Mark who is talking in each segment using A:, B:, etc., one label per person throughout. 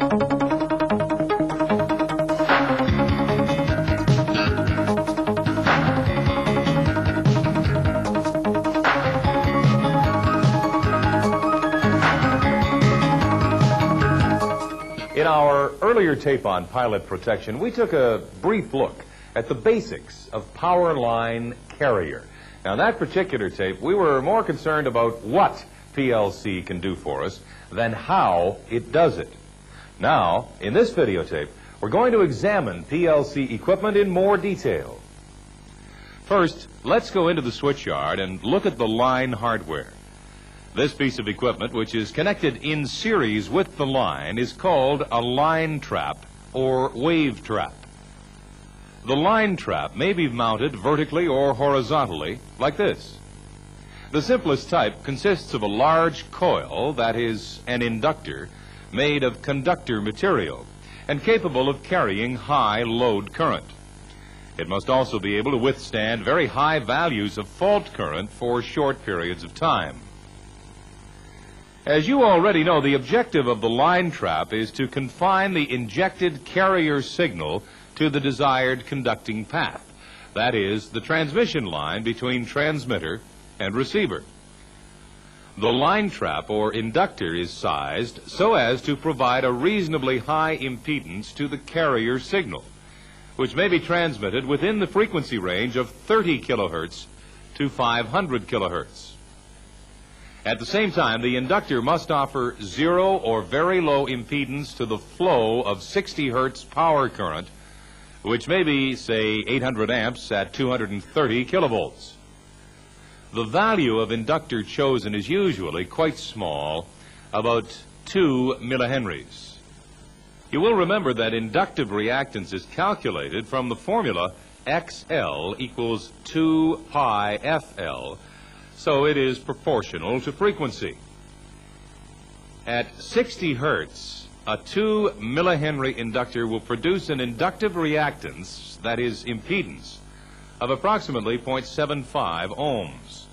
A: In our earlier tape on pilot protection, we took a brief look at the basics of power line carrier. Now, in that particular tape, we were more concerned about what PLC can do for us than how it does it. Now, in this videotape, we're going to examine PLC equipment in more detail. First, let's go into the switchyard and look at the line hardware. This piece of equipment, which is connected in series with the line, is called a line trap or wave trap. The line trap may be mounted vertically or horizontally, like this. The simplest type consists of a large coil, that is, an inductor, made of conductor material and capable of carrying high load current. It must also be able to withstand very high values of fault current for short periods of time. As you already know, the objective of the line trap is to confine the injected carrier signal to the desired conducting path. That is, the transmission line between transmitter and receiver. The line trap or inductor is sized so as to provide a reasonably high impedance to the carrier signal, which may be transmitted within the frequency range of 30 kilohertz to 500 kilohertz. At the same time, the inductor must offer zero or very low impedance to the flow of 60 hertz power current, which may be, say, 800 amps at 230 kilovolts. The value of inductor chosen is usually quite small, about 2 millihenries. You will remember that inductive reactance is calculated from the formula XL equals 2 pi FL, so it is proportional to frequency. At 60 hertz, a 2 millihenry inductor will produce an inductive reactance, that is impedance, of approximately 0.75 ohms.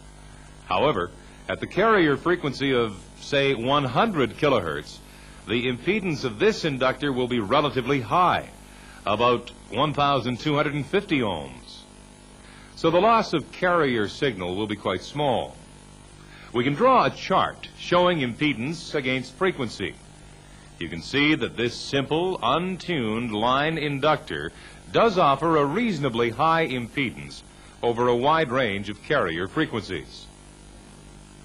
A: However, at the carrier frequency of, say, 100 kilohertz, the impedance of this inductor will be relatively high, about 1,250 ohms. So the loss of carrier signal will be quite small. We can draw a chart showing impedance against frequency. You can see that this simple, untuned line inductor does offer a reasonably high impedance over a wide range of carrier frequencies.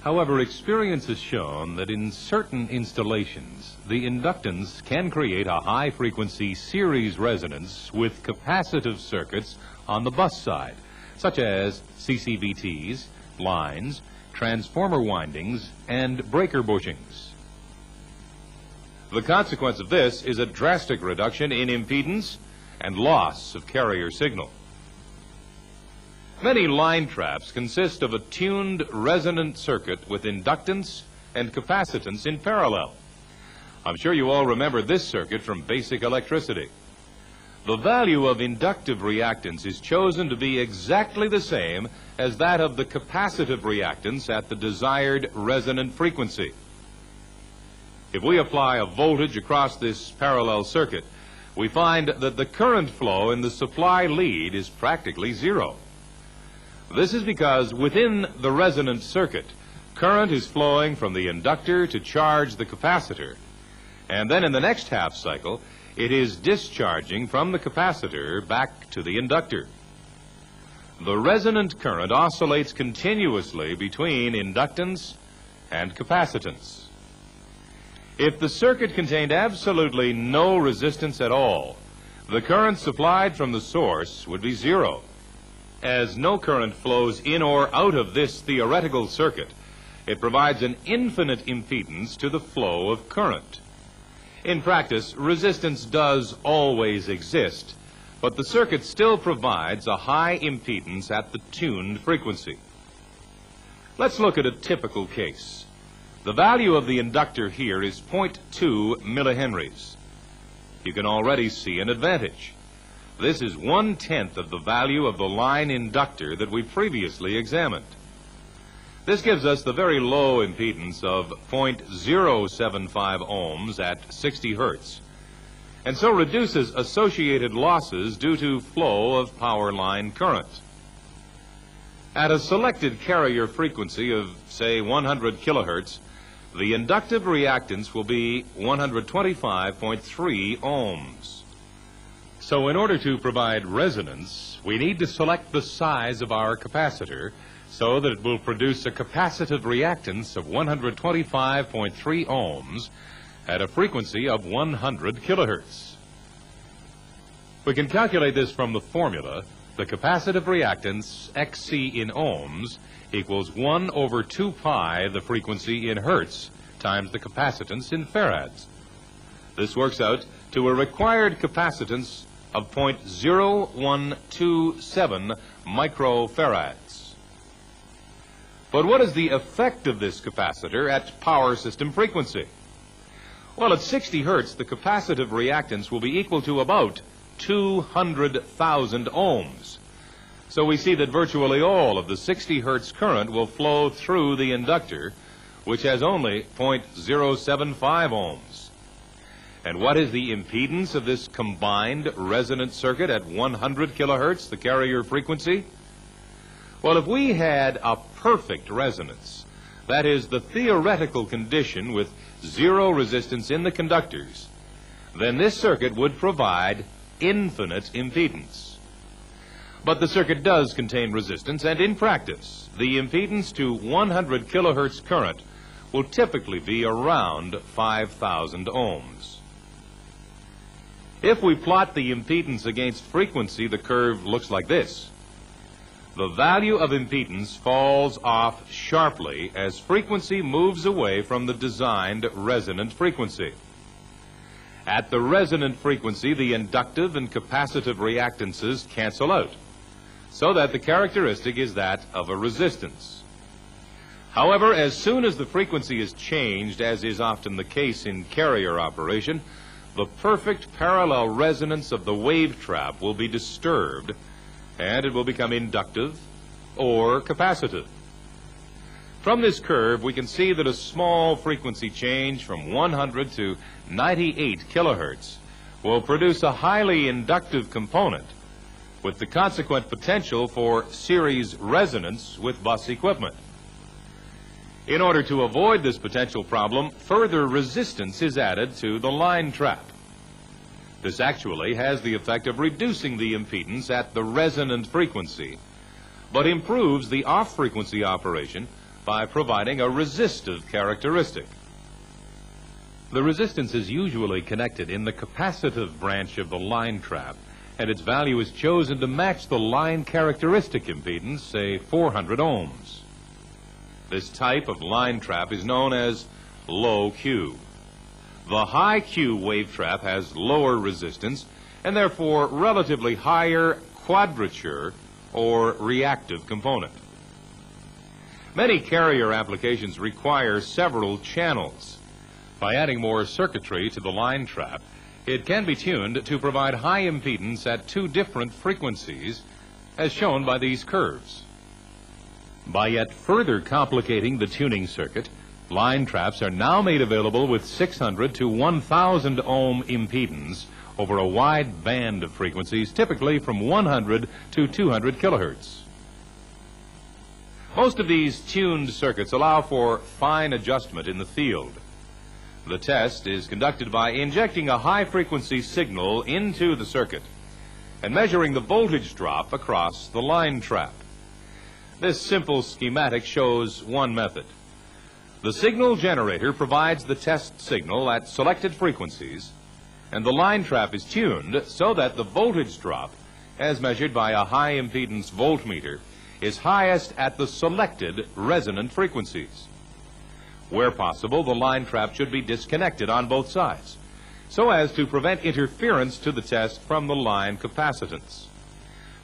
A: However, experience has shown that in certain installations, the inductance can create a high-frequency series resonance with capacitive circuits on the bus side, such as CCVTs, lines, transformer windings, and breaker bushings. The consequence of this is a drastic reduction in impedance and loss of carrier signal. Many line traps consist of a tuned resonant circuit with inductance and capacitance in parallel. I'm sure you all remember this circuit from basic electricity. The value of inductive reactance is chosen to be exactly the same as that of the capacitive reactance at the desired resonant frequency. If we apply a voltage across this parallel circuit, we find that the current flow in the supply lead is practically zero. This is because within the resonant circuit, current is flowing from the inductor to charge the capacitor, and then in the next half cycle, it is discharging from the capacitor back to the inductor. The resonant current oscillates continuously between inductance and capacitance. If the circuit contained absolutely no resistance at all, the current supplied from the source would be zero. As no current flows in or out of this theoretical circuit, it provides an infinite impedance to the flow of current. In practice, resistance does always exist, but the circuit still provides a high impedance at the tuned frequency. Let's look at a typical case. The value of the inductor here is 0.2 millihenries. You can already see an advantage. This is 1/10 of the value of the line inductor that we previously examined. This gives us the very low impedance of 0.075 ohms at 60 hertz, and so reduces associated losses due to flow of power line current. At a selected carrier frequency of, say, 100 kilohertz, the inductive reactance will be 125.3 ohms. So in order to provide resonance, we need to select the size of our capacitor so that it will produce a capacitive reactance of 125.3 ohms at a frequency of 100 kilohertz. We can calculate this from the formula. The capacitive reactance, XC in ohms, equals 1 over 2 pi the frequency in hertz times the capacitance in farads. This works out to a required capacitance of 0.0127 microfarads. But what is the effect of this capacitor at power system frequency? Well, at 60 hertz, the capacitive reactance will be equal to about 200,000 ohms. So we see that virtually all of the 60 hertz current will flow through the inductor, which has only 0.075 ohms. And what is the impedance of this combined resonant circuit at 100 kilohertz, the carrier frequency? Well, if we had a perfect resonance, that is, the theoretical condition with zero resistance in the conductors, then this circuit would provide infinite impedance. But the circuit does contain resistance, and in practice, the impedance to 100 kilohertz current will typically be around 5,000 ohms. If we plot the impedance against frequency, the curve looks like this. The value of impedance falls off sharply as frequency moves away from the designed resonant frequency. At the resonant frequency, the inductive and capacitive reactances cancel out, so that the characteristic is that of a resistance. However, as soon as the frequency is changed, as is often the case in carrier operation, the perfect parallel resonance of the wave trap will be disturbed, and it will become inductive or capacitive. From this curve, we can see that a small frequency change from 100 to 98 kilohertz will produce a highly inductive component with the consequent potential for series resonance with bus equipment. In order to avoid this potential problem, further resistance is added to the line trap. This actually has the effect of reducing the impedance at the resonant frequency, but improves the off-frequency operation by providing a resistive characteristic. The resistance is usually connected in the capacitive branch of the line trap, and its value is chosen to match the line characteristic impedance, say 400 ohms. This type of line trap is known as low Q. The high Q wave trap has lower resistance and therefore relatively higher quadrature or reactive component. Many carrier applications require several channels. By adding more circuitry to the line trap, it can be tuned to provide high impedance at two different frequencies, as shown by these curves. By yet further complicating the tuning circuit, line traps are now made available with 600 to 1,000 ohm impedance over a wide band of frequencies, typically from 100 to 200 kilohertz. Most of these tuned circuits allow for fine adjustment in the field. The test is conducted by injecting a high-frequency signal into the circuit and measuring the voltage drop across the line trap. This simple schematic shows one method. The signal generator provides the test signal at selected frequencies, and the line trap is tuned so that the voltage drop, as measured by a high-impedance voltmeter, is highest at the selected resonant frequencies. Where possible, the line trap should be disconnected on both sides, so as to prevent interference to the test from the line capacitance.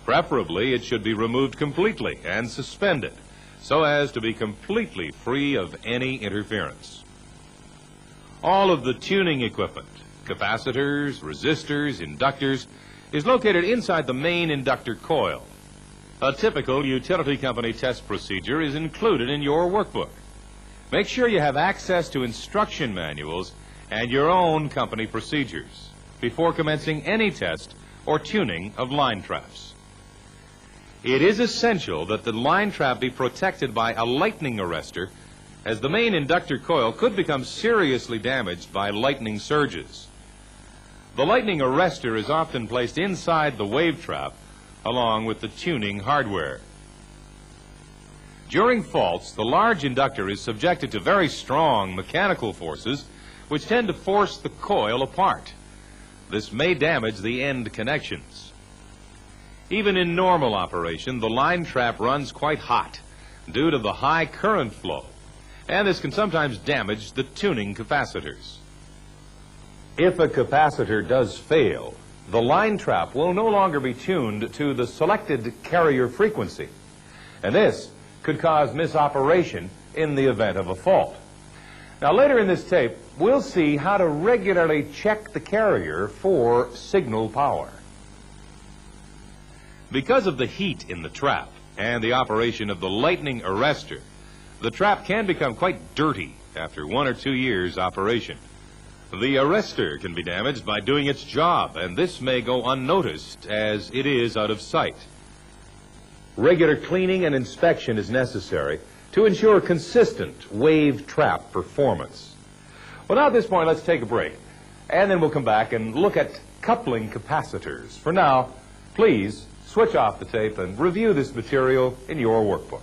A: Preferably, it should be removed completely and suspended, so as to be completely free of any interference. All of the tuning equipment, capacitors, resistors, inductors, is located inside the main inductor coil. A typical utility company test procedure is included in your workbook. Make sure you have access to instruction manuals and your own company procedures. before commencing any test or tuning of line traps. It is essential that the line trap be protected by a lightning arrestor, as the main inductor coil could become seriously damaged by lightning surges. The lightning arrestor is often placed inside the wave trap along with the tuning hardware. During faults, the large inductor is subjected to very strong mechanical forces which tend to force the coil apart. This may damage the end connections. Even in normal operation, the line trap runs quite hot due to the high current flow, and this can sometimes damage the tuning capacitors. If a capacitor does fail, the line trap will no longer be tuned to the selected carrier frequency, and this could cause misoperation in the event of a fault. Now, later in this tape, we'll see how to regularly check the carrier for signal power. Because of the heat in the trap and the operation of the lightning arrestor, the trap can become quite dirty after 1 or 2 years operation. The arrestor can be damaged by doing its job, and this may go unnoticed as it is out of sight. Regular cleaning and inspection is necessary to ensure consistent wave trap performance. Well, now at this point, let's take a break, and then we'll come back and look at coupling capacitors. For now, please switch off the tape and review this material in your workbook.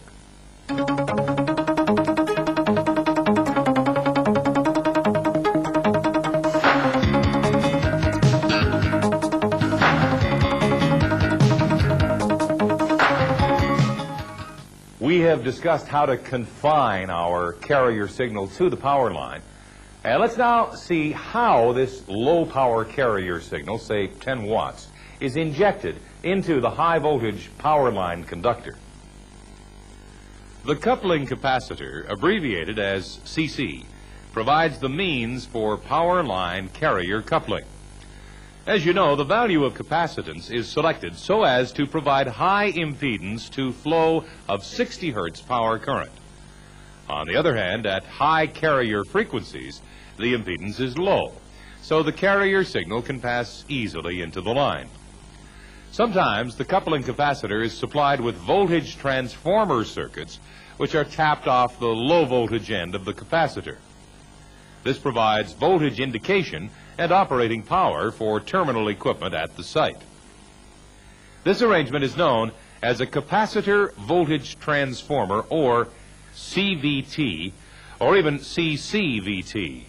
A: We have discussed how to confine our carrier signal to the power line. And let's now see how this low power carrier signal, say 10 watts, is injected into the high voltage power line conductor. The coupling capacitor, abbreviated as CC, provides the means for power line carrier coupling. As you know, the value of capacitance is selected so as to provide high impedance to flow of 60 hertz power current. On the other hand, at high carrier frequencies, the impedance is low, so the carrier signal can pass easily into the line. Sometimes the coupling capacitor is supplied with voltage transformer circuits which are tapped off the low voltage end of the capacitor. This provides voltage indication and operating power for terminal equipment at the site. This arrangement is known as a capacitor voltage transformer, or CVT, or even CCVT.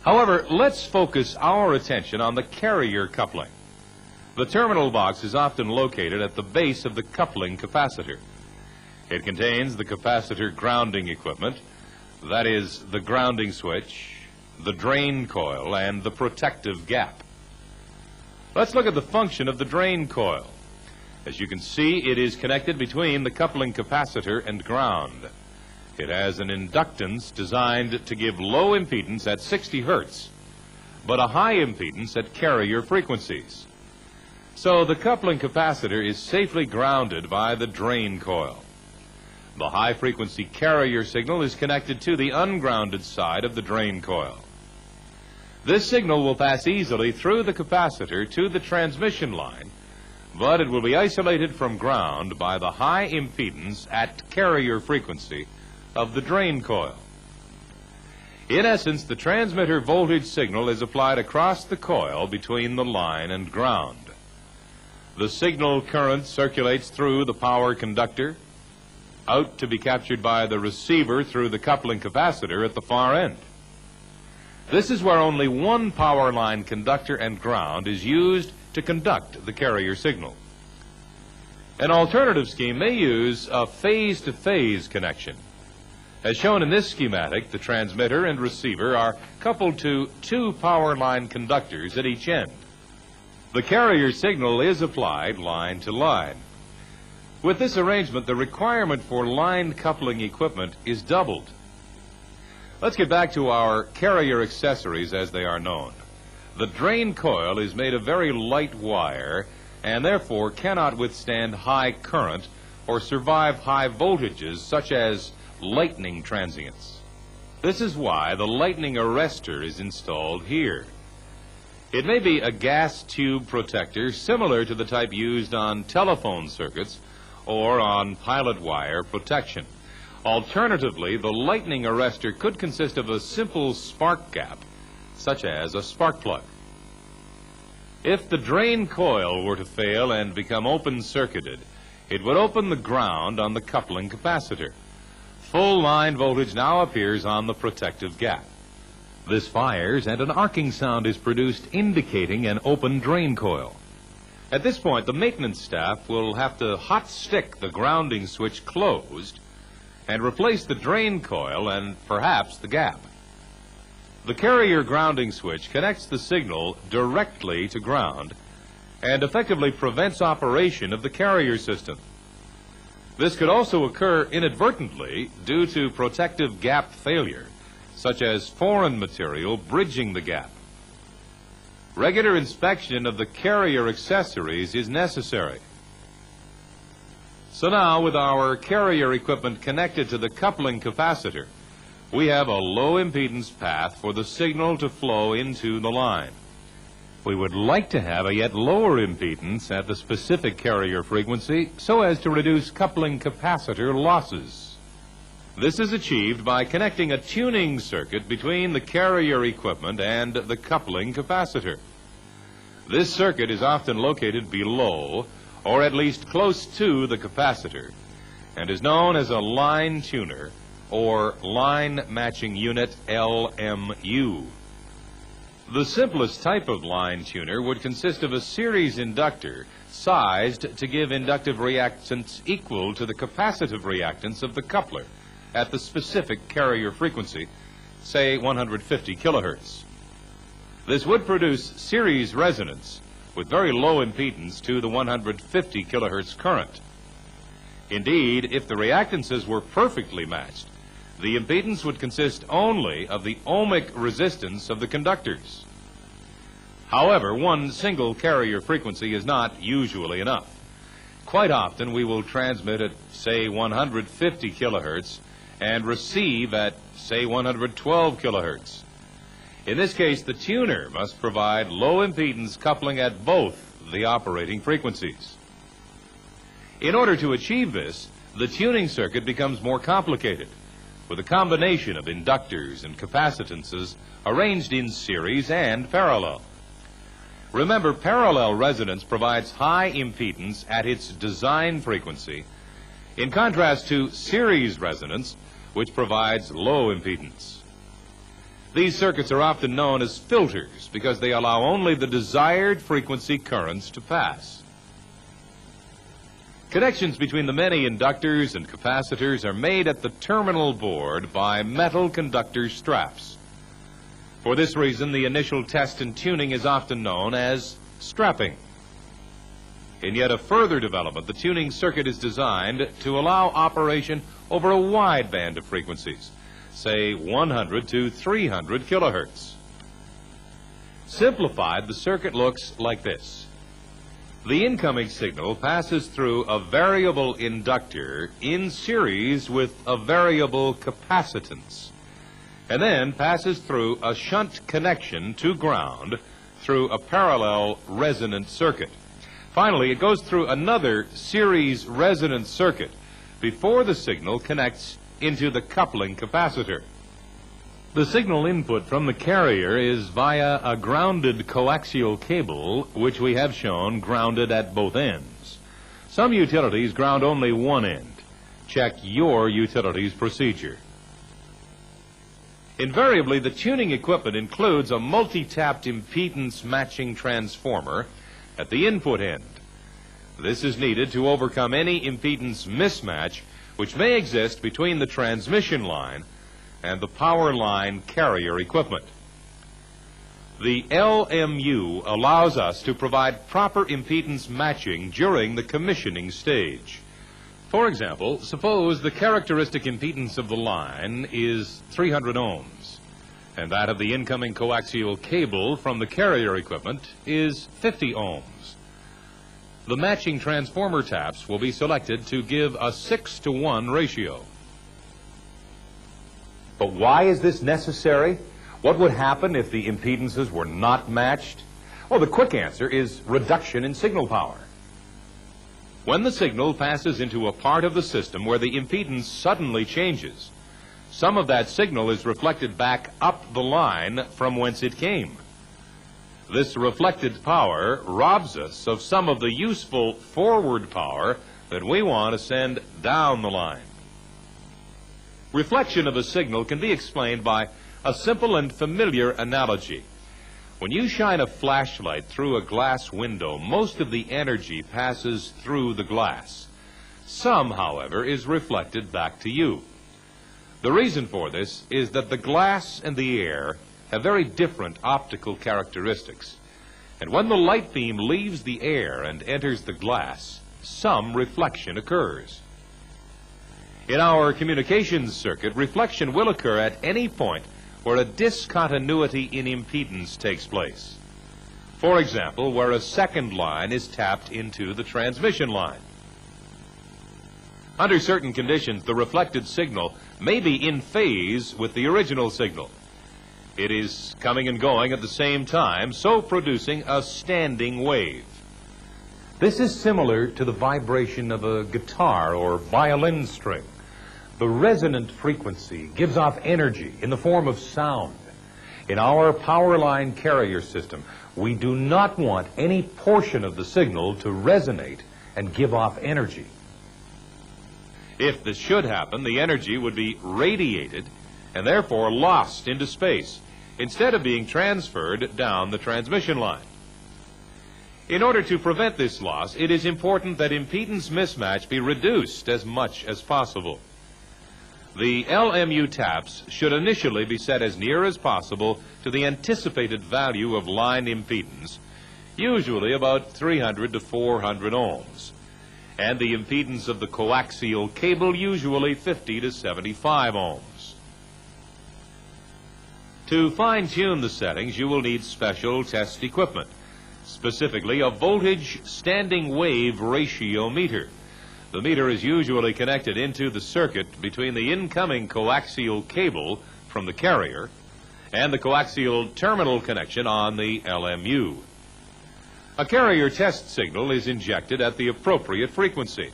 A: However, let's focus our attention on the carrier coupling. The terminal box is often located at the base of the coupling capacitor. It contains the capacitor grounding equipment, that is, the grounding switch, the drain coil, and the protective gap. Let's look at the function of the drain coil. As you can see, it is connected between the coupling capacitor and ground. It has an inductance designed to give low impedance at 60 hertz, but a high impedance at carrier frequencies. So the coupling capacitor is safely grounded by the drain coil. The high-frequency carrier signal is connected to the ungrounded side of the drain coil. This signal will pass easily through the capacitor to the transmission line, but it will be isolated from ground by the high impedance at carrier frequency of the drain coil. In essence, the transmitter voltage signal is applied across the coil between the line and ground. The signal current circulates through the power conductor, out to be captured by the receiver through the coupling capacitor at the far end. This is where only one power line conductor and ground is used to conduct the carrier signal. An alternative scheme may use a phase-to-phase connection. As shown in this schematic, the transmitter and receiver are coupled to 2 power line conductors at each end. The carrier signal is applied line to line. With this arrangement, the requirement for line coupling equipment is doubled. Let's get back to our carrier accessories as they are known. The drain coil is made of very light wire and therefore cannot withstand high current or survive high voltages such as lightning transients. This is why the lightning arrestor is installed here. It may be a gas tube protector similar to the type used on telephone circuits or on pilot wire protection. Alternatively, the lightning arrestor could consist of a simple spark gap, such as a spark plug. If the drain coil were to fail and become open-circuited, it would open the ground on the coupling capacitor. Full line voltage now appears on the protective gap. This fires and an arcing sound is produced indicating an open drain coil. At this point, the maintenance staff will have to hot stick the grounding switch closed and replace the drain coil and perhaps the gap. The carrier grounding switch connects the signal directly to ground and effectively prevents operation of the carrier system. This could also occur inadvertently due to protective gap failure, such as foreign material bridging the gap. Regular inspection of the carrier accessories is necessary. So now, with our carrier equipment connected to the coupling capacitor, we have a low impedance path for the signal to flow into the line. We would like to have a yet lower impedance at the specific carrier frequency so as to reduce coupling capacitor losses. This is achieved by connecting a tuning circuit between the carrier equipment and the coupling capacitor. This circuit is often located below, or at least close to, the capacitor, and is known as a line tuner, or line matching unit, LMU. The simplest type of line tuner would consist of a series inductor sized to give inductive reactance equal to the capacitive reactance of the coupler at the specific carrier frequency, say 150 kilohertz. This would produce series resonance with very low impedance to the 150 kilohertz current. Indeed, if the reactances were perfectly matched, the impedance would consist only of the ohmic resistance of the conductors. However, one single carrier frequency is not usually enough. Quite often we will transmit at, say, 150 kilohertz and receive at, say, 112 kilohertz. In this case, the tuner must provide low impedance coupling at both the operating frequencies. In order to achieve this, the tuning circuit becomes more complicated, with a combination of inductors and capacitances arranged in series and parallel. Remember, parallel resonance provides high impedance at its design frequency, in contrast to series resonance, which provides low impedance. These circuits are often known as filters because they allow only the desired frequency currents to pass. Connections between the many inductors and capacitors are made at the terminal board by metal conductor straps. For this reason, the initial test and tuning is often known as strapping. In yet a further development, the tuning circuit is designed to allow operation over a wide band of frequencies, say 100 to 300 kilohertz. Simplified, the circuit looks like this. The incoming signal passes through a variable inductor in series with a variable capacitance, and then passes through a shunt connection to ground through a parallel resonant circuit. Finally, it goes through another series resonant circuit before the signal connects into the coupling capacitor. The signal input from the carrier is via a grounded coaxial cable, which we have shown grounded at both ends. Some utilities ground only one end. Check your utility's procedure. Invariably, the tuning equipment includes a multi-tapped impedance matching transformer at the input end. This is needed to overcome any impedance mismatch which may exist between the transmission line and the power line carrier equipment. The LMU allows us to provide proper impedance matching during the commissioning stage. For example, suppose the characteristic impedance of the line is 300 ohms, and that of the incoming coaxial cable from the carrier equipment is 50 ohms. The matching transformer taps will be selected to give a 6-to-1 ratio. But why is this necessary? What would happen if the impedances were not matched? Well, the quick answer is reduction in signal power. When the signal passes into a part of the system where the impedance suddenly changes, some of that signal is reflected back up the line from whence it came. This reflected power robs us of some of the useful forward power that we want to send down the line. Reflection of a signal can be explained by a simple and familiar analogy. When you shine a flashlight through a glass window, most of the energy passes through the glass. Some, however, is reflected back to you. The reason for this is that the glass and the air have very different optical characteristics. And when the light beam leaves the air and enters the glass, some reflection occurs. In our communications circuit, reflection will occur at any point where a discontinuity in impedance takes place. For example, where a second line is tapped into the transmission line. Under certain conditions, the reflected signal may be in phase with the original signal. It is coming and going at the same time, so producing a standing wave. This is similar to the vibration of a guitar or violin string. The resonant frequency gives off energy in the form of sound. In our power line carrier system, we do not want any portion of the signal to resonate and give off energy. If this should happen, the energy would be radiated and therefore lost into space, instead of being transferred down the transmission line. In order to prevent this loss, it is important that impedance mismatch be reduced as much as possible. The LMU taps should initially be set as near as possible to the anticipated value of line impedance, usually about 300 to 400 ohms, and the impedance of the coaxial cable usually 50 to 75 ohms. To fine-tune the settings, you will need special test equipment, specifically a voltage standing wave ratio meter. The meter is usually connected into the circuit between the incoming coaxial cable from the carrier and the coaxial terminal connection on the LMU. A carrier test signal is injected at the appropriate frequency,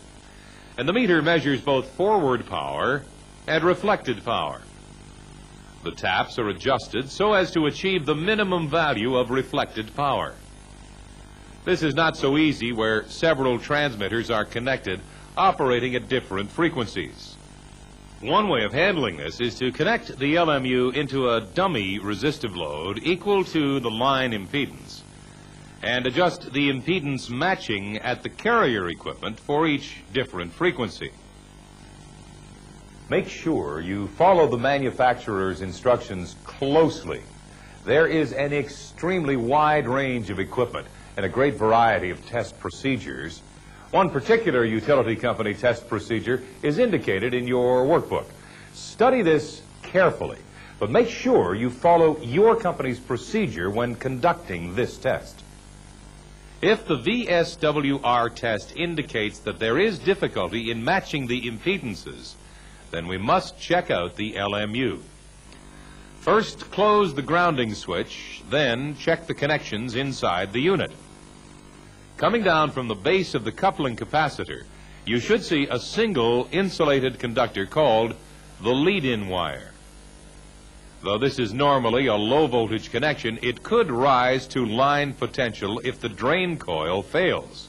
A: and the meter measures both forward power and reflected power. The taps are adjusted so as to achieve the minimum value of reflected power. This is not so easy where several transmitters are connected, operating at different frequencies. One way of handling this is to connect the LMU into a dummy resistive load equal to the line impedance and adjust the impedance matching at the carrier equipment for each different frequency. Make sure you follow the manufacturer's instructions closely. There is an extremely wide range of equipment and a great variety of test procedures. One particular utility company test procedure is indicated in your workbook. Study this carefully, but make sure you follow your company's procedure when conducting this test. If the VSWR test indicates that there is difficulty in matching the impedances, then we must check out the LMU. First, close the grounding switch, then check the connections inside the unit. Coming down from the base of the coupling capacitor, you should see a single insulated conductor called the lead-in wire. Though this is normally a low-voltage connection, it could rise to line potential if the drain coil fails.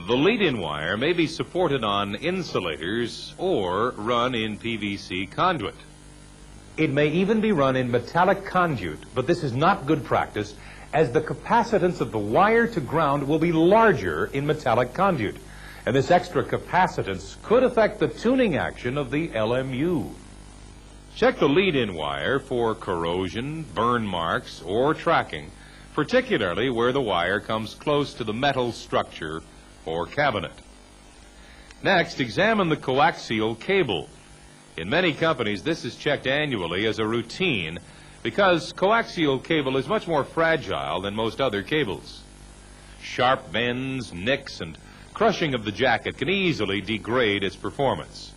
A: The lead-in wire may be supported on insulators or run in PVC conduit. It may even be run in metallic conduit, but this is not good practice, as the capacitance of the wire to ground will be larger in metallic conduit, and this extra capacitance could affect the tuning action of the LMU. Check the lead-in wire for corrosion, burn marks, or tracking, particularly where the wire comes close to the metal structure or cabinet. Next, examine the coaxial cable. In many companies, this is checked annually as a routine because coaxial cable is much more fragile than most other cables. Sharp bends, nicks, and crushing of the jacket can easily degrade its performance.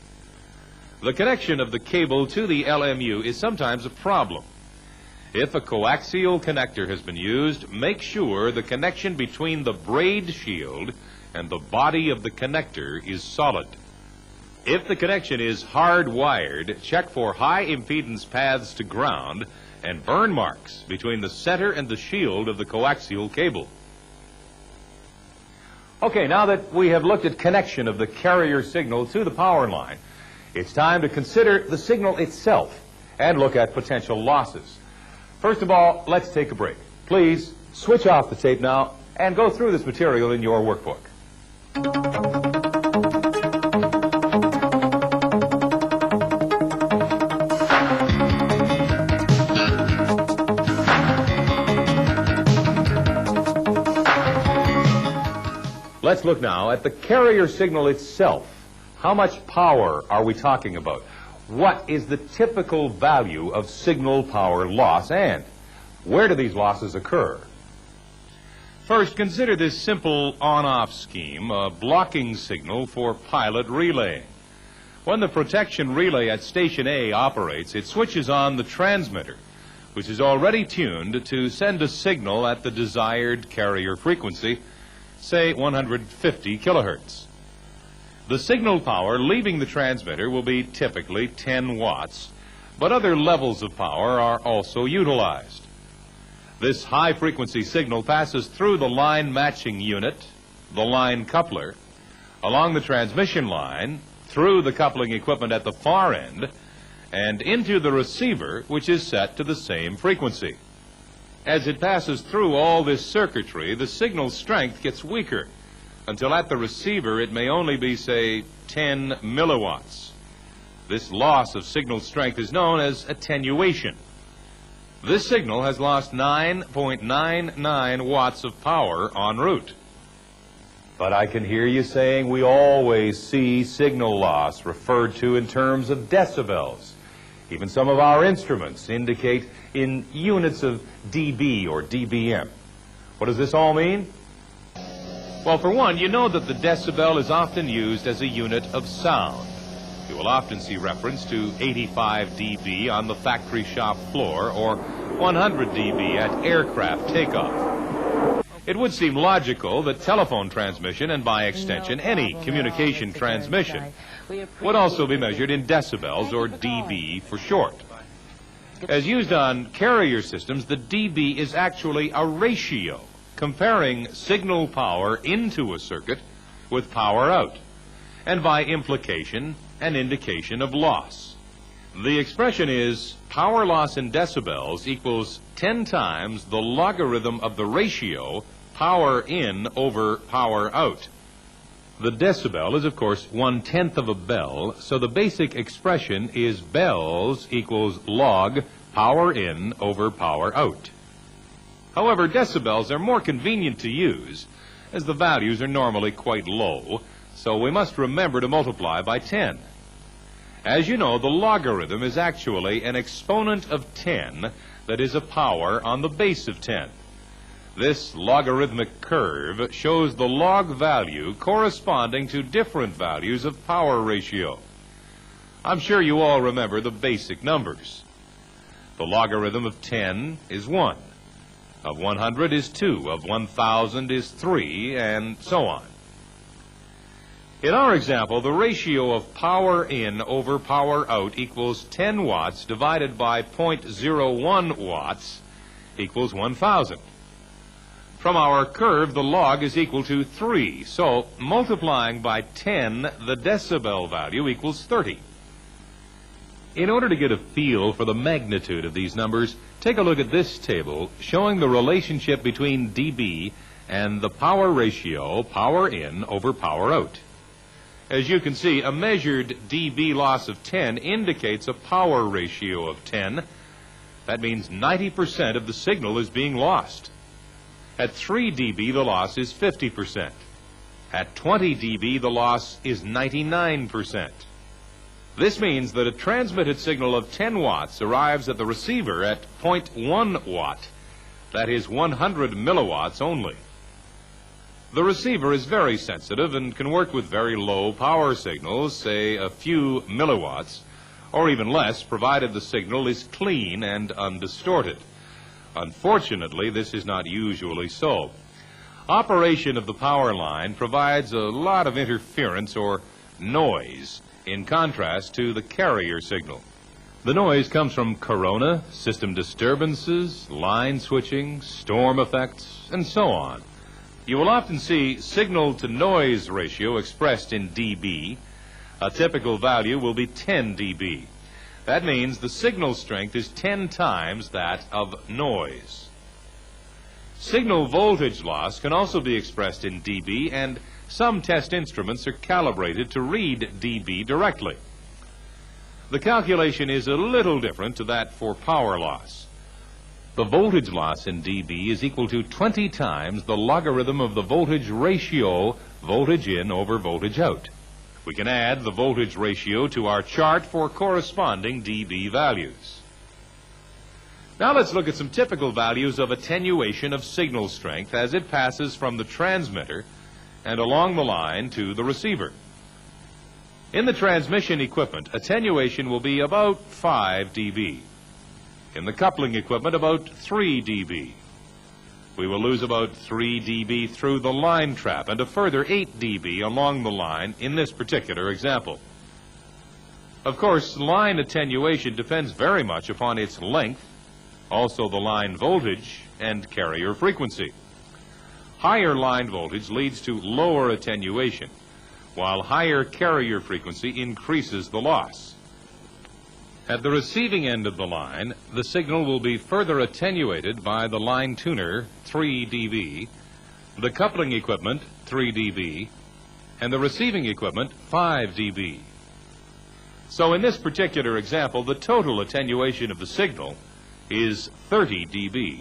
A: The connection of the cable to the LMU is sometimes a problem, If a coaxial connector has been used, make sure the connection between the braid shield and the body of the connector is solid. If the connection is hardwired, check for high impedance paths to ground and burn marks between the center and the shield of the coaxial cable. Okay, now that we have looked at connection of the carrier signal to the power line, it's time to consider the signal itself and look at potential losses. First of all, let's take a break. Please switch off the tape now and go through this material in your workbook. Let's look now at the carrier signal itself. How much power are we talking about? What is the typical value of signal power loss, and where do these losses occur? First, consider this simple on-off scheme, a blocking signal for pilot relaying. When the protection relay at Station A operates, it switches on the transmitter, which is already tuned to send a signal at the desired carrier frequency, say 150 kilohertz. The signal power leaving the transmitter will be typically 10 watts, but other levels of power are also utilized. This high-frequency signal passes through the line matching unit, the line coupler, along the transmission line, through the coupling equipment at the far end, and into the receiver, which is set to the same frequency. As it passes through all this circuitry, the signal strength gets weaker, until at the receiver it may only be, say, 10 milliwatts. This loss of signal strength is known as attenuation. This signal has lost 9.99 watts of power en route. But I can hear you saying we always see signal loss referred to in terms of decibels. Even some of our instruments indicate in units of dB or dBm. What does this all mean? Well, for one, you know that the decibel is often used as a unit of sound. You will often see reference to 85 dB on the factory shop floor or 100 dB at aircraft takeoff. It would seem logical that telephone transmission, and by extension any communication transmission, would also be measured in decibels, or dB for short. As used on carrier systems, the dB is actually a ratio comparing signal power into a circuit with power out, and by implication, an indication of loss. The expression is power loss in decibels equals 10 times the logarithm of the ratio power in over power out. The decibel is, of course, 1/10 of a bell, so the basic expression is bells equals log power in over power out. However, decibels are more convenient to use, as the values are normally quite low, so we must remember to multiply by 10. As you know, the logarithm is actually an exponent of 10 that is a power on the base of 10. This logarithmic curve shows the log value corresponding to different values of power ratio. I'm sure you all remember the basic numbers. The logarithm of 10 is 1. Of 100 is 2, of 1,000 is 3, and so on. In our example, the ratio of power in over power out equals 10 watts divided by 0.01 watts equals 1,000. From our curve, the log is equal to 3, so multiplying by 10, the decibel value equals 30. In order to get a feel for the magnitude of these numbers, take a look at this table showing the relationship between dB and the power ratio power in over power out. As you can see, a measured dB loss of 10 indicates a power ratio of 10. That means 90% of the signal is being lost. At 3 dB, the loss is 50%. At 20 dB, the loss is 99%. This means that a transmitted signal of 10 watts arrives at the receiver at 0.1 watt. That is 100 milliwatts only. The receiver is very sensitive and can work with very low power signals, say a few milliwatts, or even less, provided the signal is clean and undistorted. Unfortunately, this is not usually so. Operation of the power line provides a lot of interference or noise in contrast to the carrier signal. The noise comes from corona, system disturbances, line switching, storm effects, and so on. You will often see signal-to-noise ratio expressed in dB. A typical value will be 10 dB. That means the signal strength is 10 times that of noise. Signal voltage loss can also be expressed in dB, and some test instruments are calibrated to read dB directly. The calculation is a little different to that for power loss. The voltage loss in dB is equal to 20 times the logarithm of the voltage ratio, voltage in over voltage out. We can add the voltage ratio to our chart for corresponding dB values. Now let's look at some typical values of attenuation of signal strength as it passes from the transmitter and along the line to the receiver. In the transmission equipment, attenuation will be about 5 dB. In the coupling equipment, about 3 dB. We will lose about 3 dB through the line trap and a further 8 dB along the line in this particular example. Of course, line attenuation depends very much upon its length, also the line voltage and carrier frequency. Higher line voltage leads to lower attenuation, while higher carrier frequency increases the loss. At the receiving end of the line, the signal will be further attenuated by the line tuner, 3 dB, the coupling equipment, 3 dB, and the receiving equipment, 5 dB. So in this particular example, the total attenuation of the signal is 30 dB.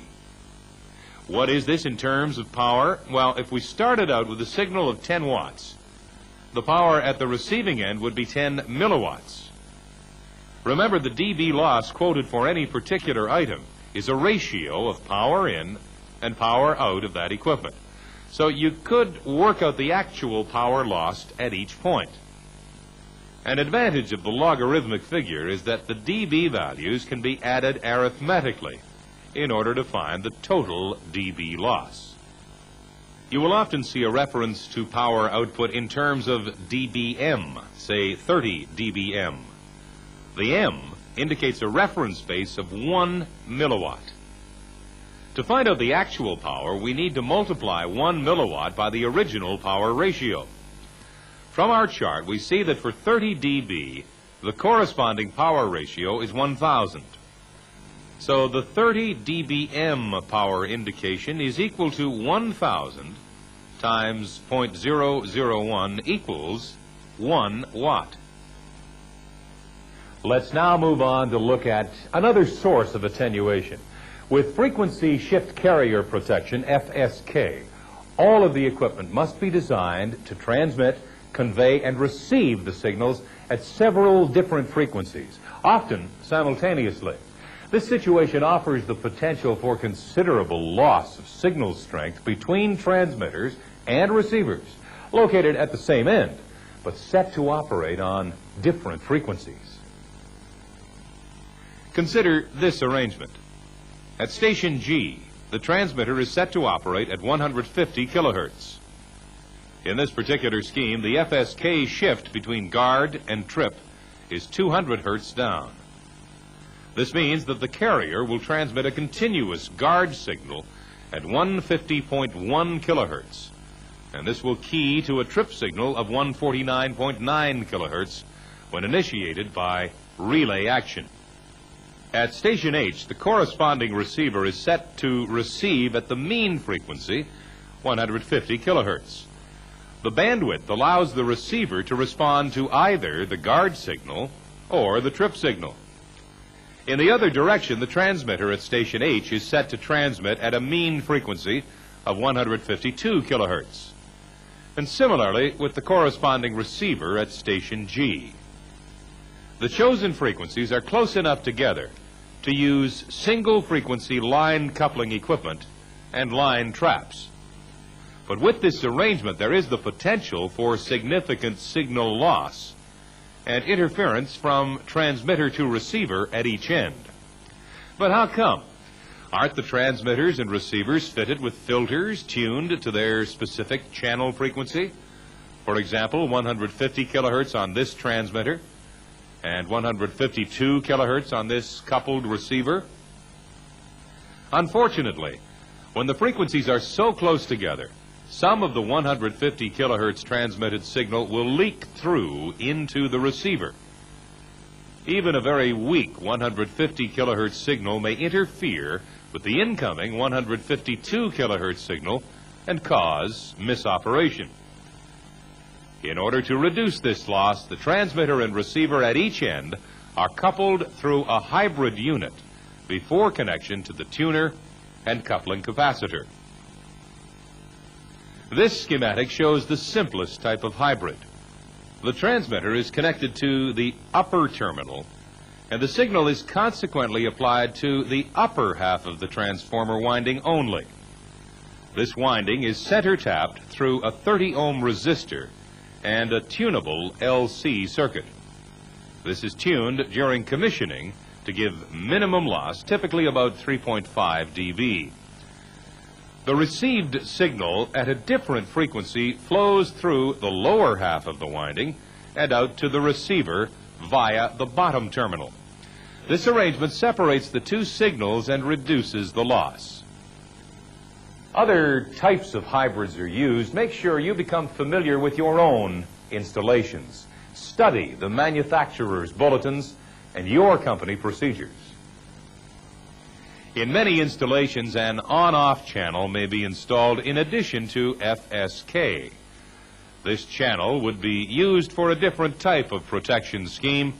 A: What is this in terms of power? Well, if we started out with a signal of 10 watts, the power at the receiving end would be 10 milliwatts. Remember, the dB loss quoted for any particular item is a ratio of power in and power out of that equipment. So you could work out the actual power lost at each point. An advantage of the logarithmic figure is that the dB values can be added arithmetically in order to find the total dB loss. You will often see a reference to power output in terms of dBm, say 30 dBm. The M indicates a reference base of 1 milliwatt. To find out the actual power, we need to multiply 1 milliwatt by the original power ratio. From our chart, we see that for 30 dB, the corresponding power ratio is 1,000. So the 30 dBm power indication is equal to 1,000 times 0.001 equals 1 watt.
B: Let's now move on to look at another source of attenuation. With frequency shift carrier protection, FSK, all of the equipment must be designed to transmit, convey, and receive the signals at several different frequencies, often simultaneously. This situation offers the potential for considerable loss of signal strength between transmitters and receivers, located at the same end, but set to operate on different frequencies.
A: Consider this arrangement. At station G, the transmitter is set to operate at 150 kilohertz. In this particular scheme, the FSK shift between guard and trip is 200 hertz down. This means that the carrier will transmit a continuous guard signal at 150.1 kilohertz, and this will key to a trip signal of 149.9 kilohertz when initiated by relay action. At station H, the corresponding receiver is set to receive at the mean frequency, 150 kilohertz. The bandwidth allows the receiver to respond to either the guard signal or the trip signal. In the other direction, the transmitter at station H is set to transmit at a mean frequency of 152 kilohertz. And similarly with the corresponding receiver at station G. The chosen frequencies are close enough together to use single-frequency line coupling equipment and line traps. But with this arrangement, there is the potential for significant signal loss and interference from transmitter to receiver at each end. But how come? Aren't the transmitters and receivers fitted with filters tuned to their specific channel frequency? For example, 150 kilohertz on this transmitter and 152 kilohertz on this coupled receiver. Unfortunately, when the frequencies are so close together, some of the 150 kilohertz transmitted signal will leak through into the receiver. Even a very weak 150 kilohertz signal may interfere with the incoming 152 kilohertz signal and cause misoperation. In order to reduce this loss, the transmitter and receiver at each end are coupled through a hybrid unit before connection to the tuner and coupling capacitor. This schematic shows the simplest type of hybrid. The transmitter is connected to the upper terminal, and the signal is consequently applied to the upper half of the transformer winding only. This winding is center tapped through a 30-ohm resistor and a tunable LC circuit. This is tuned during commissioning to give minimum loss, typically about 3.5 dB. The received signal at a different frequency flows through the lower half of the winding and out to the receiver via the bottom terminal. This arrangement separates the two signals and reduces the loss. Other types of hybrids are used. Make sure you become familiar with your own installations. Study the manufacturer's bulletins and your company procedures. In many installations, an on-off channel may be installed in addition to FSK. This channel would be used for a different type of protection scheme,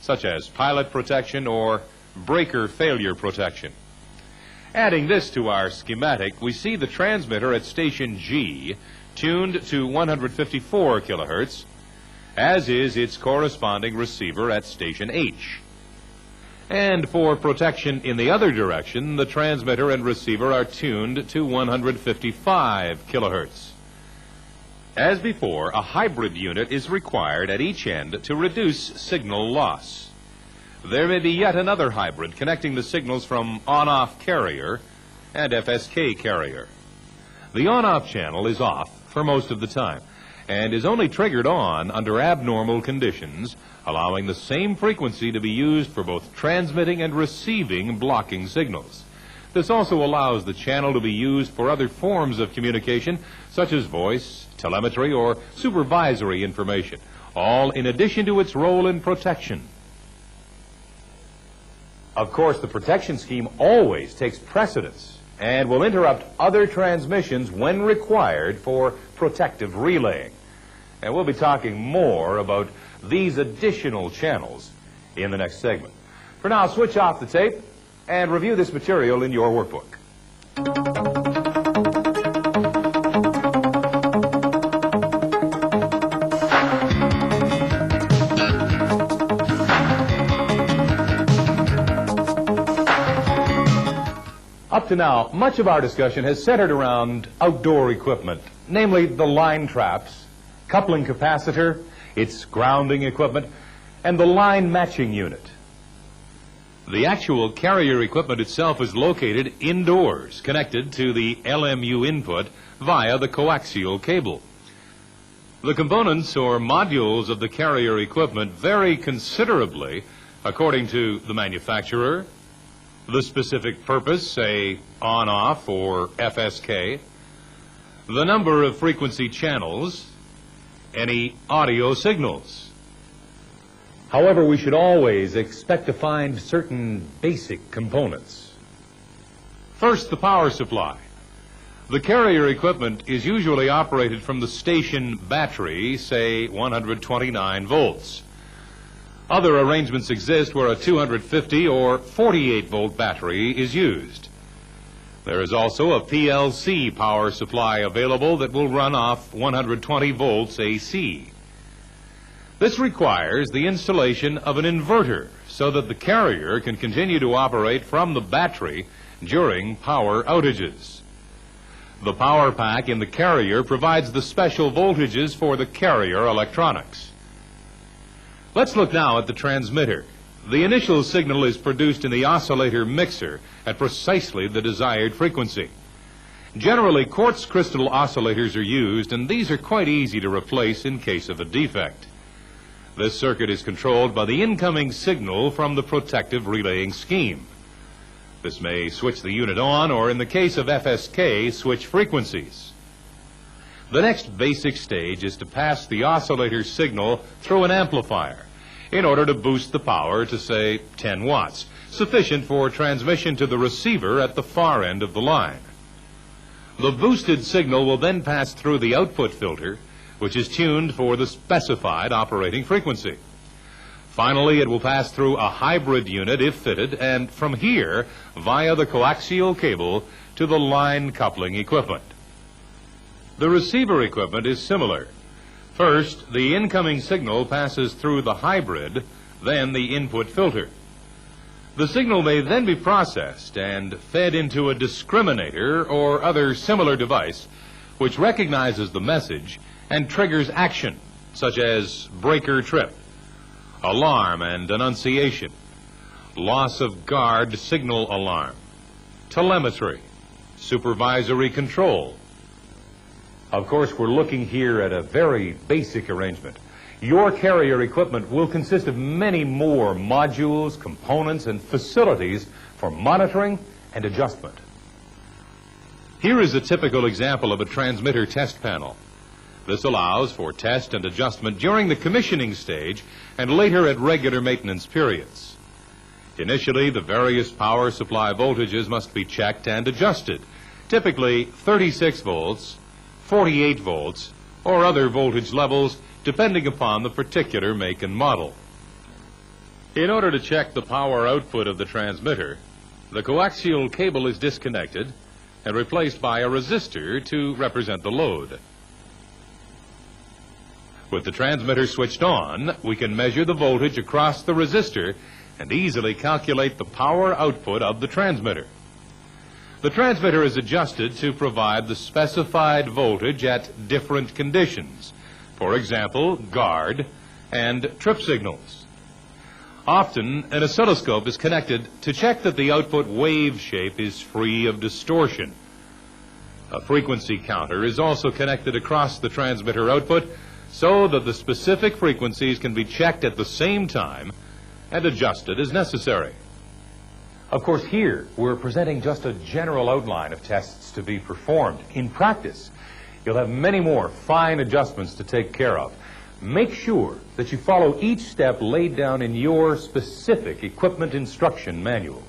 A: such as pilot protection or breaker failure protection. Adding this to our schematic, we see the transmitter at station G tuned to 154 kilohertz, as is its corresponding receiver at station H. And for protection in the other direction, the transmitter and receiver are tuned to 155 kilohertz. As before, a hybrid unit is required at each end to reduce signal loss. There may be yet another hybrid connecting the signals from on-off carrier and FSK carrier. The on-off channel is off for most of the time and is only triggered on under abnormal conditions, allowing the same frequency to be used for both transmitting and receiving blocking signals. This also allows the channel to be used for other forms of communication, such as voice, telemetry, or supervisory information, all in addition to its role in protection. Of course, the protection scheme always takes precedence and will interrupt other transmissions when required for protective relaying. And we'll be talking more about these additional channels in the next segment. For now, switch off the tape and review this material in your workbook. Up to now, much of our discussion has centered around outdoor equipment, namely the line traps, coupling capacitor, its grounding equipment, and the line matching unit. The actual carrier equipment itself is located indoors, connected to the LMU input via the coaxial cable. The components or modules of the carrier equipment vary considerably according to the manufacturer, the specific purpose, say on-off or FSK, the number of frequency channels, any audio signals. However, we should always expect to find certain basic components. First, the power supply. The carrier equipment is usually operated from the station battery, say 129 volts. Other arrangements exist where a 250 or 48-volt battery is used. There is also a PLC power supply available that will run off 120 volts AC. This requires the installation of an inverter so that the carrier can continue to operate from the battery during power outages. The power pack in the carrier provides the special voltages for the carrier electronics. Let's look now at the transmitter.
B: The initial signal is produced in the oscillator mixer at precisely the desired frequency. Generally, quartz crystal oscillators are used, and these are quite easy to replace in case of a defect. This circuit is controlled by the incoming signal from the protective relaying scheme. This may switch the unit on, or in the case of FSK, switch frequencies. The next basic stage is to pass the oscillator signal through an amplifier in order to boost the power to, say, 10 watts, sufficient for transmission to the receiver at the far end of the line. The boosted signal will then pass through the output filter, which is tuned for the specified operating frequency. Finally, it will pass through a hybrid unit if fitted, and from here, via the coaxial cable, to the line coupling equipment. The receiver equipment is similar. First, the incoming signal passes through the hybrid, then the input filter. The signal may then be processed and fed into a discriminator or other similar device which recognizes the message and triggers action, such as breaker trip, alarm and annunciation, loss of guard signal alarm, telemetry, supervisory control.
A: Of course, we're looking here at a very basic arrangement. Your carrier equipment will consist of many more modules, components, and facilities for monitoring and adjustment.
B: Here is a typical example of a transmitter test panel. This allows for test and adjustment during the commissioning stage and later at regular maintenance periods. Initially, the various power supply voltages must be checked and adjusted, typically 36 volts, 48 volts, or other voltage levels depending upon the particular make and model. In order to check the power output of the transmitter, the coaxial cable is disconnected and replaced by a resistor to represent the load. With the transmitter switched on, we can measure the voltage across the resistor and easily calculate the power output of the transmitter. The transmitter is adjusted to provide the specified voltage at different conditions, for example, guard and trip signals. Often, an oscilloscope is connected to check that the output wave shape is free of distortion. A frequency counter is also connected across the transmitter output so that the specific frequencies can be checked at the same time and adjusted as necessary.
A: Of course, here we're presenting just a general outline of tests to be performed. In practice, you'll have many more fine adjustments to take care of. Make sure that you follow each step laid down in your specific equipment instruction manual.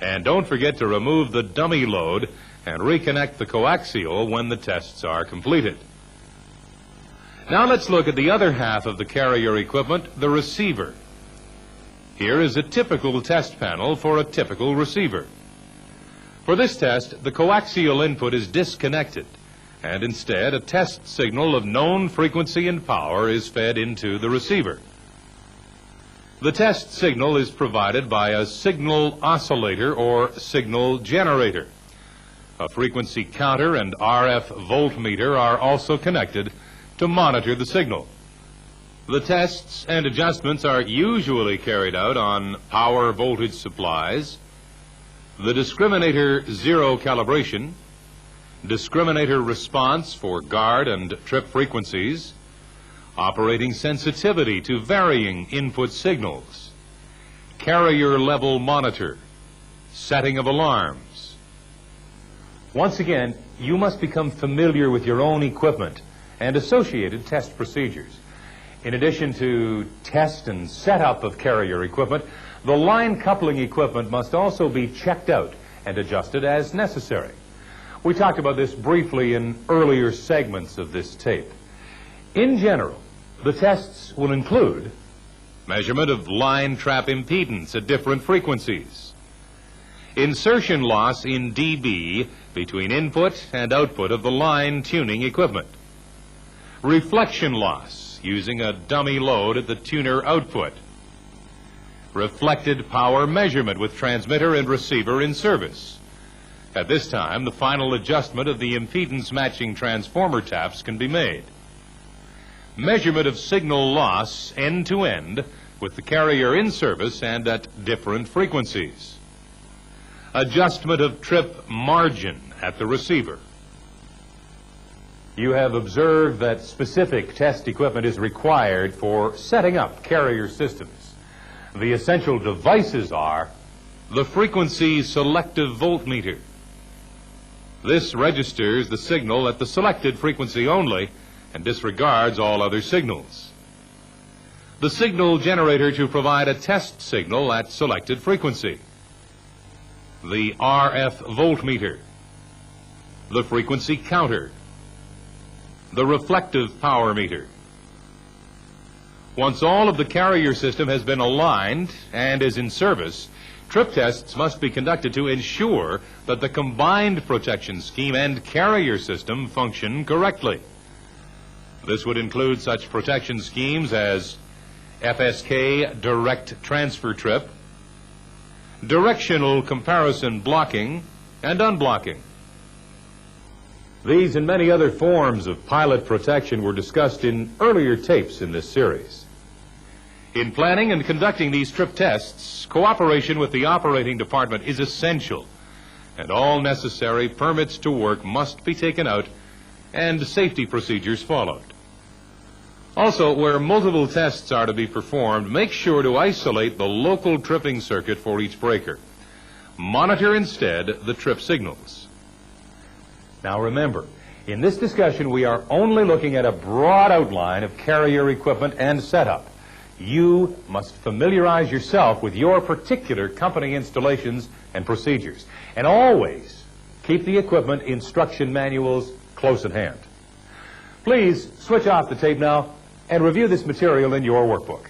B: And don't forget to remove the dummy load and reconnect the coaxial when the tests are completed. Now let's look at the other half of the carrier equipment, the receiver. Here is a typical test panel for a typical receiver. For this test, the coaxial input is disconnected, and instead a test signal of known frequency and power is fed into the receiver. The test signal is provided by a signal oscillator or signal generator. A frequency counter and RF voltmeter are also connected to monitor the signal. The tests and adjustments are usually carried out on power voltage supplies, the discriminator zero calibration, discriminator response for guard and trip frequencies, operating sensitivity to varying input signals, carrier level monitor, setting of alarms.
A: Once again, you must become familiar with your own equipment and associated test procedures. In addition to test and setup of carrier equipment, the line coupling equipment must also be checked out and adjusted as necessary. We talked about this briefly in earlier segments of this tape. In general, the tests will include
B: measurement of line trap impedance at different frequencies, insertion loss in dB between input and output of the line tuning equipment, reflection loss using a dummy load at the tuner output, reflected power measurement with transmitter and receiver in service. At this time, the final adjustment of the impedance matching transformer taps can be made. Measurement of signal loss end to end with the carrier in service and at different frequencies. Adjustment of trip margin at the receiver. You have observed that specific test equipment is required for setting up carrier systems. The essential devices are the frequency selective voltmeter. This registers the signal at the selected frequency only and disregards all other signals. The signal generator to provide a test signal at selected frequency. The RF voltmeter. The frequency counter. The reflective power meter. Once all of the carrier system has been aligned and is in service, trip tests must be conducted to ensure that the combined protection scheme and carrier system function correctly. This would include such protection schemes as FSK direct transfer trip, directional comparison blocking, and unblocking. These and many other forms of pilot protection were discussed in earlier tapes in this series. In planning and conducting these trip tests, cooperation with the operating department is essential, and all necessary permits to work must be taken out and safety procedures followed. Also, where multiple tests are to be performed, make sure to isolate the local tripping circuit for each breaker. Monitor instead the trip signals. Now remember, in this discussion we are only looking at a broad outline of carrier equipment and setup. You must familiarize yourself with your particular company installations and procedures. And always keep the equipment instruction manuals close at hand. Please switch off the tape now and review this material in your workbook.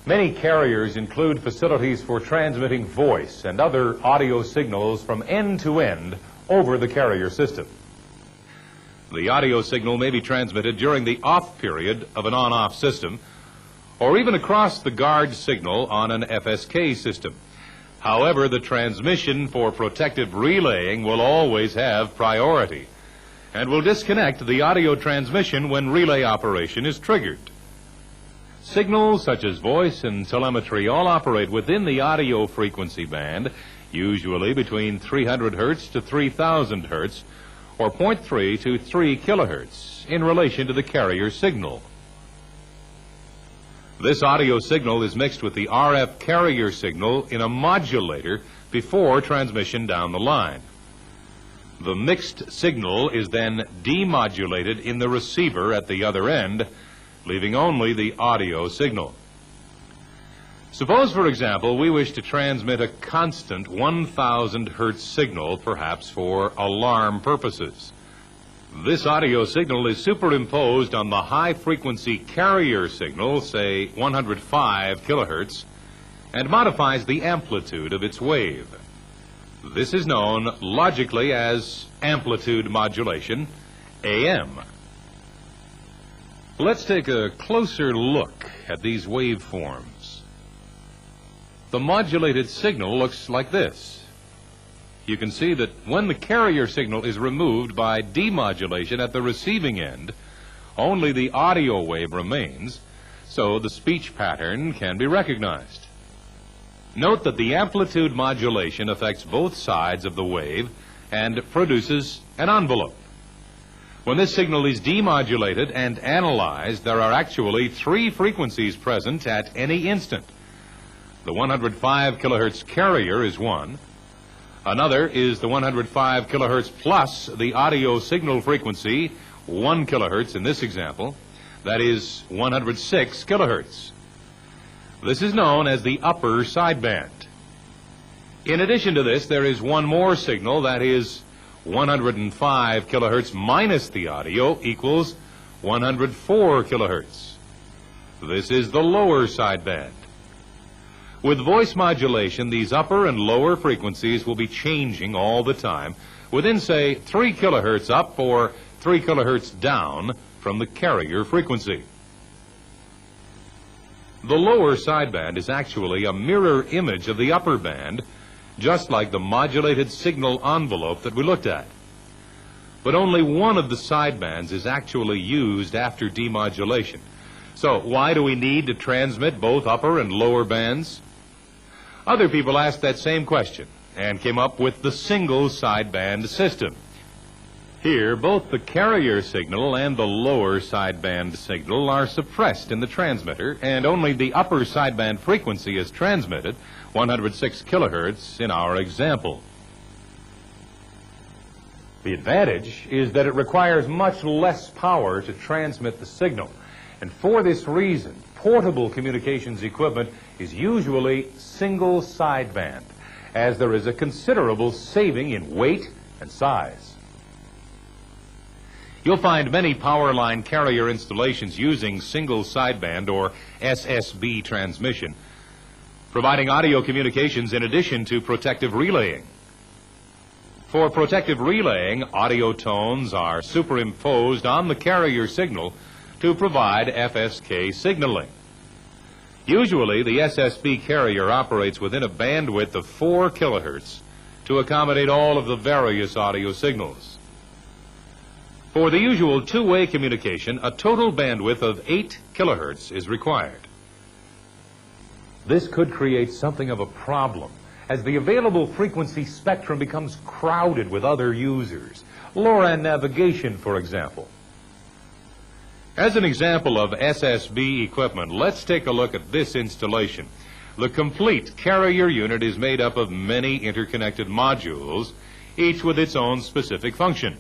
B: Many carriers include facilities for transmitting voice and other audio signals from end to end over the carrier system. The audio signal may be transmitted during the off period of an on-off system, or even across the guard signal on an FSK system. However, the transmission for protective relaying will always have priority and will disconnect the audio transmission when relay operation is triggered. Signals such as voice and telemetry all operate within the audio frequency band, usually between 300 hertz to 3,000 hertz, or 0.3 to 3 kilohertz in relation to the carrier signal. This audio signal is mixed with the RF carrier signal in a modulator before transmission down the line. The mixed signal is then demodulated in the receiver at the other end, leaving only the audio signal. Suppose, for example, we wish to transmit a constant 1,000 hertz signal, perhaps for alarm purposes. This audio signal is superimposed on the high-frequency carrier signal, say 105 kilohertz, and modifies the amplitude of its wave. This is known logically as amplitude modulation, AM. Let's take a closer look at these waveforms. The modulated signal looks like this. You can see that when the carrier signal is removed by demodulation at the receiving end, only the audio wave remains, so the speech pattern can be recognized. Note that the amplitude modulation affects both sides of the wave and produces an envelope. When this signal is demodulated and analyzed, there are actually 3 frequencies present at any instant. The 105 kilohertz carrier is one. Another is the 105 kilohertz plus the audio signal frequency, 1 kilohertz in this example. That is 106 kilohertz. This is known as the upper sideband. In addition to this, there is one more signal, that is 105 kilohertz minus the audio equals 104 kilohertz. This is the lower sideband. With voice modulation, these upper and lower frequencies will be changing all the time within, say, 3 kilohertz up or 3 kilohertz down from the carrier frequency. The lower sideband is actually a mirror image of the upper band, just like the modulated signal envelope that we looked at. But only one of the sidebands is actually used after demodulation. So why do we need to transmit both upper and lower bands? Other people asked that same question and came up with the single sideband system. Here, both the carrier signal and the lower sideband signal are suppressed in the transmitter, and only the upper sideband frequency is transmitted, 106 kilohertz in our example. The advantage is that it requires much less power to transmit the signal. And for this reason, portable communications equipment is usually single sideband, as there is a considerable saving in weight and size. You'll find many power line carrier installations using single sideband or SSB transmission, providing audio communications in addition to protective relaying. For protective relaying, audio tones are superimposed on the carrier signal to provide FSK signaling. Usually, the SSB carrier operates within a bandwidth of 4 kilohertz to accommodate all of the various audio signals. For the usual two-way communication, a total bandwidth of 8 kilohertz is required. This could create something of a problem, as the available frequency spectrum becomes crowded with other users. LoRaN navigation, for example. As an example of SSB equipment, let's take a look at this installation. The complete carrier unit is made up of many interconnected modules, each with its own specific function.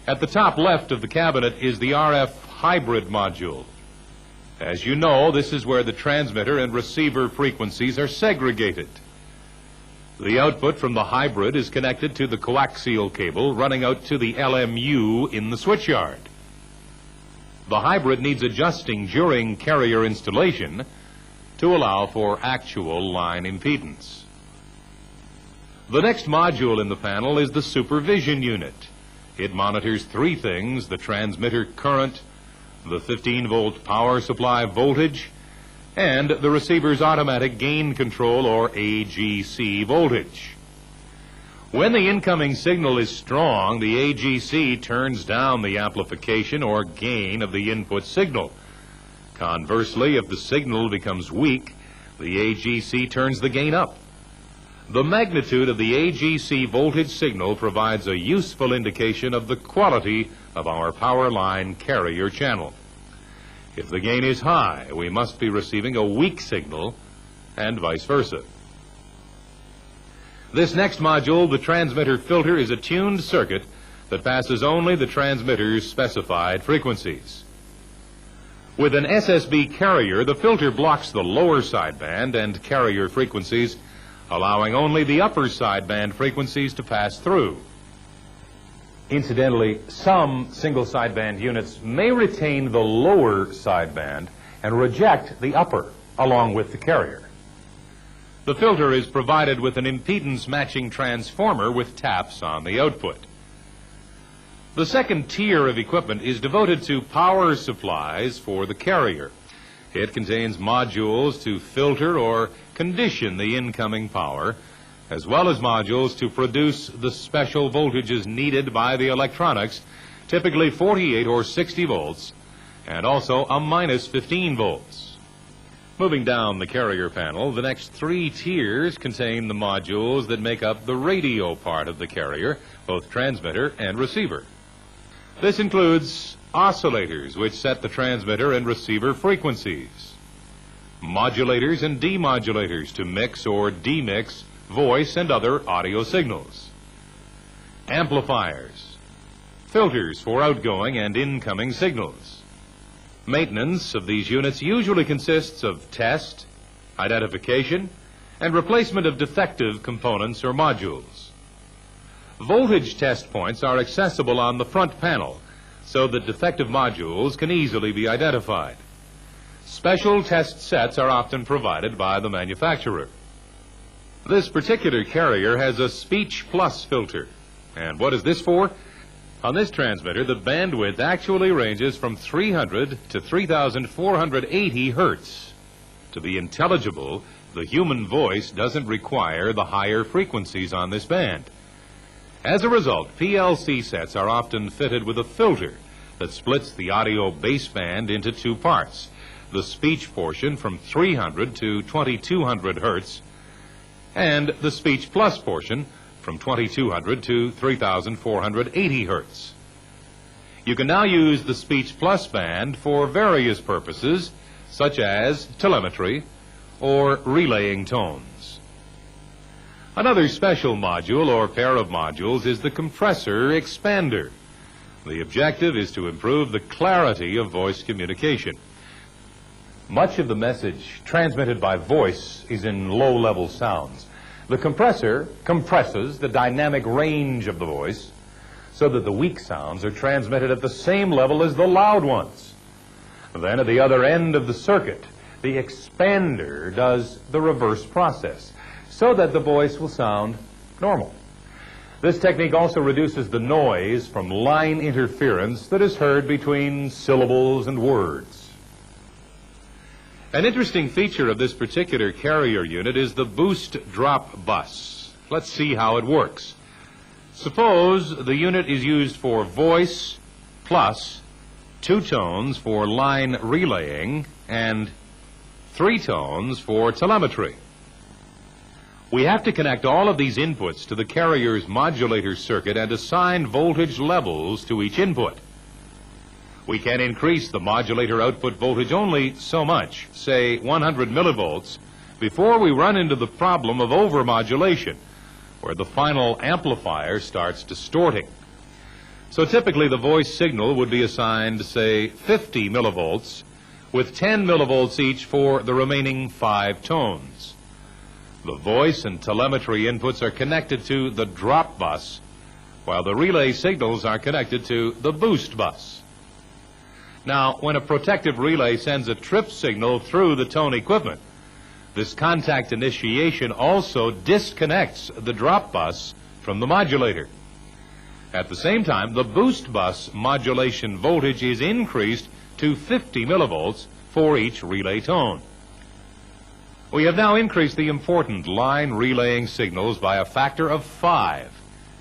B: At the top left of the cabinet is the RF hybrid module. As you know, this is where the transmitter and receiver frequencies are segregated. The output from the hybrid is connected to the coaxial cable running out to the LMU in the switchyard. The hybrid needs adjusting during carrier installation to allow for actual line impedance. The next module in the panel is the supervision unit. It monitors three things: the transmitter current, the 15-volt power supply voltage, and the receiver's automatic gain control, or AGC, voltage. When the incoming signal is strong, the AGC turns down the amplification or gain of the input signal. Conversely, if the signal becomes weak, the AGC turns the gain up. The magnitude of the AGC voltage signal provides a useful indication of the quality of our power line carrier channel. If the gain is high, we must be receiving a weak signal, and vice versa. This next module, the transmitter filter, is a tuned circuit that passes only the transmitter's specified frequencies. With an SSB carrier, the filter blocks the lower sideband and carrier frequencies, allowing only the upper sideband frequencies to pass through. Incidentally, some single sideband units may retain the lower sideband and reject the upper along with the carrier. The filter is provided with an impedance matching transformer with taps on the output. The second tier of equipment is devoted to power supplies for the carrier. It contains modules to filter or condition the incoming power, as well as modules to produce the special voltages needed by the electronics, typically 48 or 60 volts, and also a minus 15 volts. Moving down the carrier panel, the next three tiers contain the modules that make up the radio part of the carrier, both transmitter and receiver. This includes oscillators, which set the transmitter and receiver frequencies, modulators and demodulators to mix or demix voice and other audio signals, amplifiers, filters for outgoing and incoming signals. Maintenance of these units usually consists of test, identification, and replacement of defective components or modules. Voltage test points are accessible on the front panel so that defective modules can easily be identified. Special test sets are often provided by the manufacturer. This particular carrier has a Speech Plus filter. And what is this for? On this transmitter, the bandwidth actually ranges from 300 to 3,480 hertz. To be intelligible, the human voice doesn't require the higher frequencies on this band. As a result, PLC sets are often fitted with a filter that splits the audio baseband into two parts, the speech portion from 300 to 2,200 hertz, and the speech plus portion from 2,200 to 3,480 hertz. You can now use the speech plus band for various purposes, such as telemetry or relaying tones. Another special module or pair of modules is the compressor expander. The objective is to improve the clarity of voice communication. Much of the message transmitted by voice is in low-level sounds. The compressor compresses the dynamic range of the voice so that the weak sounds are transmitted at the same level as the loud ones. Then at the other end of the circuit, the expander does the reverse process so that the voice will sound normal. This technique also reduces the noise from line interference that is heard between syllables and words. An interesting feature of this particular carrier unit is the boost drop bus. Let's see how it works. Suppose the unit is used for voice plus 2 tones for line relaying and 3 tones for telemetry. We have to connect all of these inputs to the carrier's modulator circuit and assign voltage levels to each input. We can increase the modulator output voltage only so much, say 100 millivolts, before we run into the problem of overmodulation, where the final amplifier starts distorting. So typically the voice signal would be assigned, say, 50 millivolts, with 10 millivolts each for the remaining 5 tones. The voice and telemetry inputs are connected to the drop bus, while the relay signals are connected to the boost bus. Now, when a protective relay sends a trip signal through the tone equipment, this contact initiation also disconnects the drop bus from the modulator. At the same time, the boost bus modulation voltage is increased to 50 millivolts for each relay tone. We have now increased the important line relaying signals by a factor of 5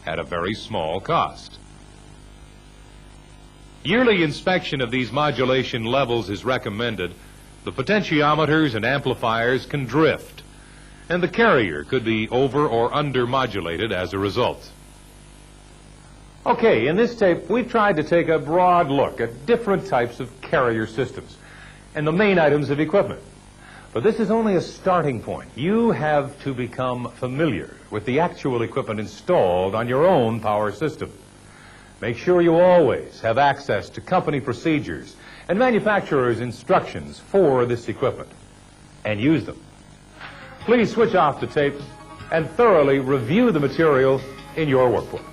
B: at a very small cost. Yearly inspection of these modulation levels is recommended. The potentiometers and amplifiers can drift, and the carrier could be over or under modulated as a result. Okay, in this tape, we've tried to take a broad look at different types of carrier systems and the main items of equipment. But this is only a starting point. You have to become familiar with the actual equipment installed on your own power system. Make sure you always have access to company procedures and manufacturer's instructions for this equipment, and use them. Please switch off the tape and thoroughly review the material in your workbook.